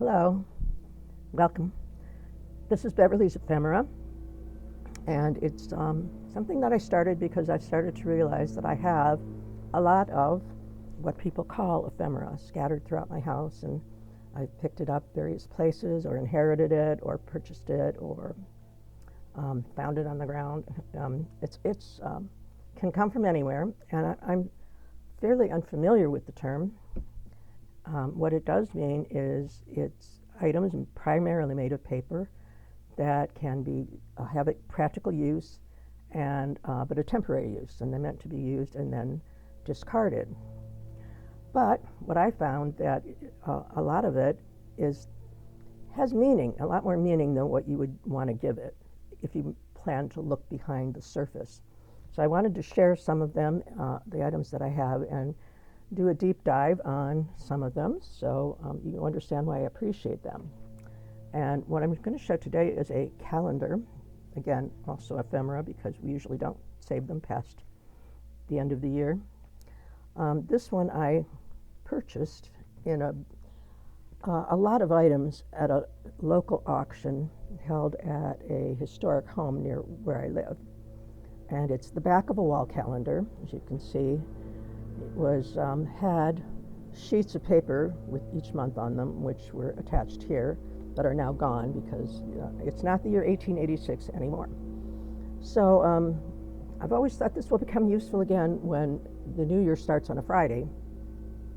Hello, welcome. This is Beverly's Ephemera, and it's something that I started because I started to realize that I have a lot of what people call ephemera scattered throughout my house, and I've picked it up various places, or inherited it, or purchased it, or found it on the ground. It's can come from anywhere, and I'm fairly unfamiliar with the term. What it does mean is it's items primarily made of paper that can be have a practical use and but a temporary use, and they're meant to be used and then discarded. But what I found that a lot of it has meaning, a lot more meaning than what you would want to give it if you plan to look behind the surface. So I wanted to share some of them, the items that I have, and do a deep dive on some of them so you understand why I appreciate them. And what I'm going to show today is a calendar, again, also ephemera because we usually don't save them past the end of the year. This one I purchased in a lot of items at a local auction held at a historic home near where I live. And it's the back of a wall calendar, as you can see. It was had sheets of paper with each month on them, which were attached here, but are now gone because it's not the year 1886 anymore. So I've always thought this will become useful again when the new year starts on a Friday,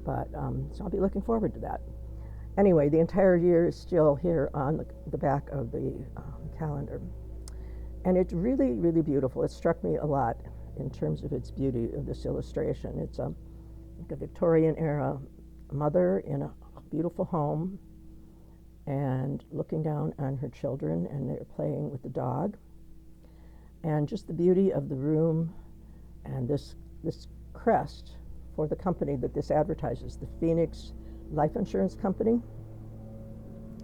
but so I'll be looking forward to that. Anyway, the entire year is still here on the back of the calendar. And it's really, really beautiful. It struck me a lot in terms of its beauty of this illustration. It's like a Victorian era mother in a beautiful home and looking down on her children, and they're playing with the dog. And just the beauty of the room and this crest for the company that this advertises, the Phoenix Life Insurance Company,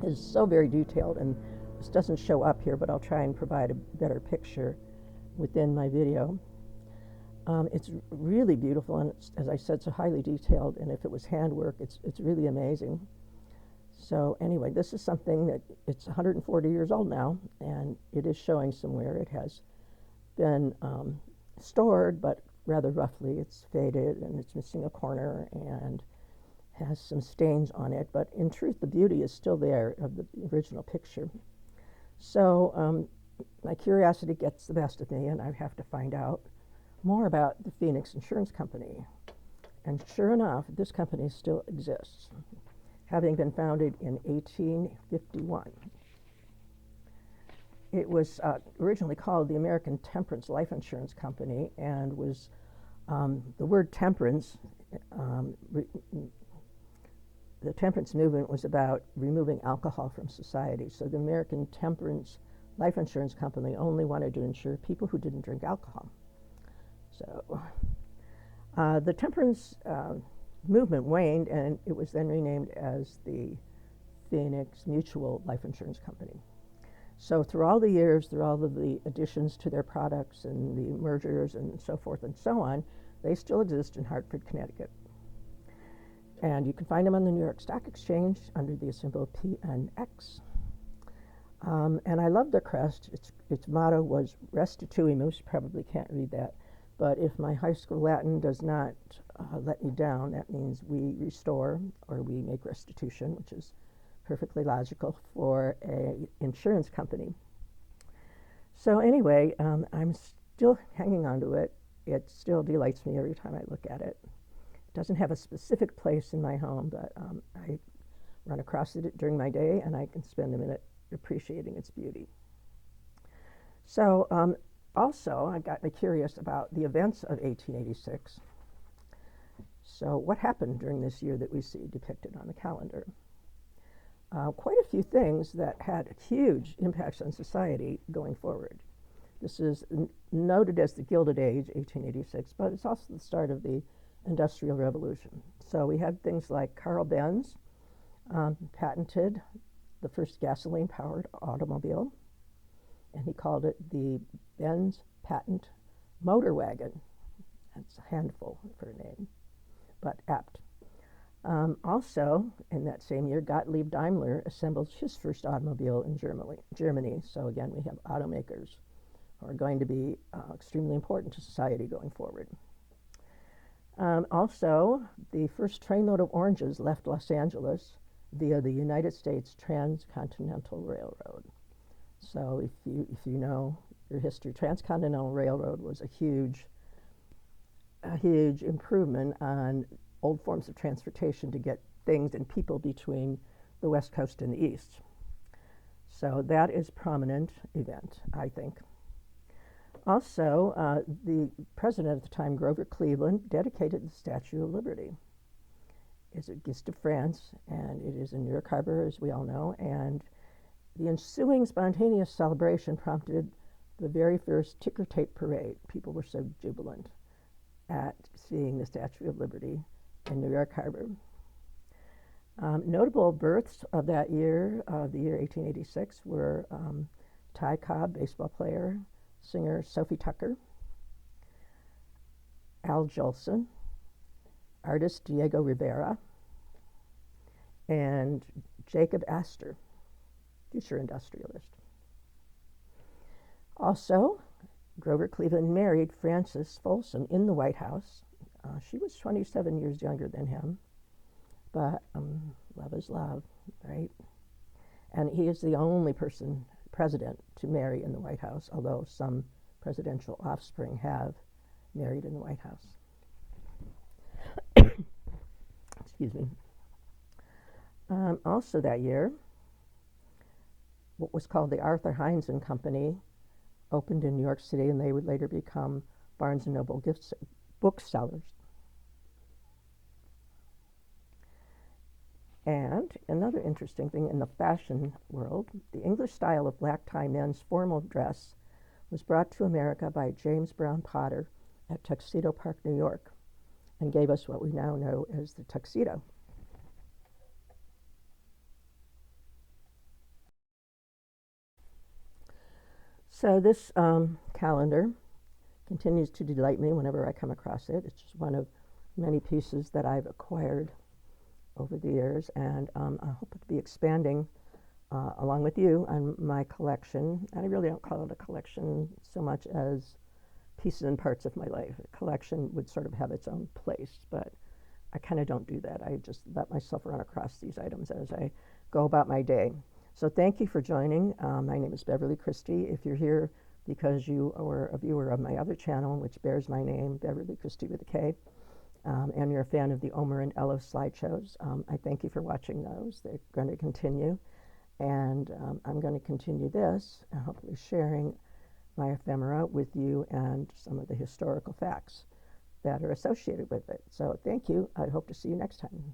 is so very detailed. And this doesn't show up here, but I'll try and provide a better picture within my video. It's really beautiful, and it's, as I said, so highly detailed, and if it was handwork, it's really amazing. So anyway, this is something that it's 140 years old now, and it is showing somewhere. It has been stored, but rather roughly. It's faded, and it's missing a corner, and has some stains on it, but in truth, the beauty is still there of the original picture. So my curiosity gets the best of me, and I have to find out more about the Phoenix Insurance Company. And sure enough, this company still exists, having been founded in 1851. It was originally called the American Temperance Life Insurance Company, and was the word temperance, the temperance movement was about removing alcohol from society. So the American Temperance Life Insurance Company only wanted to insure people who didn't drink alcohol. So the temperance movement waned, and it was then renamed as the Phoenix Mutual Life Insurance Company. So through all the years, through all of the additions to their products and the mergers and so forth and so on, they still exist in Hartford, Connecticut. And you can find them on the New York Stock Exchange under the symbol PNX. And I love their crest. Its motto was Restituimus. Probably can't read that. But if my high school Latin does not let me down, that means we restore, or we make restitution, which is perfectly logical for an insurance company. So anyway, I'm still hanging on to it. It still delights me every time I look at it. It doesn't have a specific place in my home, but I run across it during my day, and I can spend a minute appreciating its beauty. So also, I got me curious about the events of 1886. So what happened during this year that we see depicted on the calendar? Quite a few things that had huge impacts on society going forward. This is noted as the Gilded Age, 1886, but it's also the start of the Industrial Revolution. So we had things like Carl Benz patented the first gasoline-powered automobile, and he called it the Benz Patent Motor Wagon. That's a handful for a name, but apt. Also, in that same year, Gottlieb Daimler assembled his first automobile in Germany. So again, we have automakers who are going to be extremely important to society going forward. Also, the first trainload of oranges left Los Angeles via the United States Transcontinental Railroad. So if you know your history, Transcontinental Railroad was a huge improvement on old forms of transportation to get things and people between the West Coast and the East. So that is a prominent event, I think. Also, the president at the time, Grover Cleveland, dedicated the Statue of Liberty. It's a gift of France, and it is in New York Harbor, as we all know, and the ensuing spontaneous celebration prompted the very first ticker tape parade. People were so jubilant at seeing the Statue of Liberty in New York Harbor. Notable births of that year, the year 1886, were Ty Cobb, baseball player, singer Sophie Tucker, Al Jolson, artist Diego Rivera, and Jacob Astor, future industrialist. Also, Grover Cleveland married Frances Folsom in the White House. She was 27 years younger than him, but love is love, right? And he is the only president to marry in the White House, although some presidential offspring have married in the White House. Excuse me. Also that year, what was called the Arthur Heinz and Company opened in New York City, and they would later become Barnes & Noble booksellers. And another interesting thing in the fashion world, the English style of black tie men's formal dress was brought to America by James Brown Potter at Tuxedo Park, New York, and gave us what we now know as the tuxedo. So this calendar continues to delight me whenever I come across it. It's just one of many pieces that I've acquired over the years, and I hope to be expanding along with you on my collection. And I really don't call it a collection so much as pieces and parts of my life. A collection would sort of have its own place, but I kind of don't do that. I just let myself run across these items as I go about my day. So thank you for joining. My name is Beverly Christie. If you're here because you are a viewer of my other channel, which bears my name, Beverly Christie with a K, and you're a fan of the Omer and Ella slideshows, I thank you for watching those. They're going to continue. And I'm going to continue this, and hopefully sharing my ephemera with you and some of the historical facts that are associated with it. So thank you. I hope to see you next time.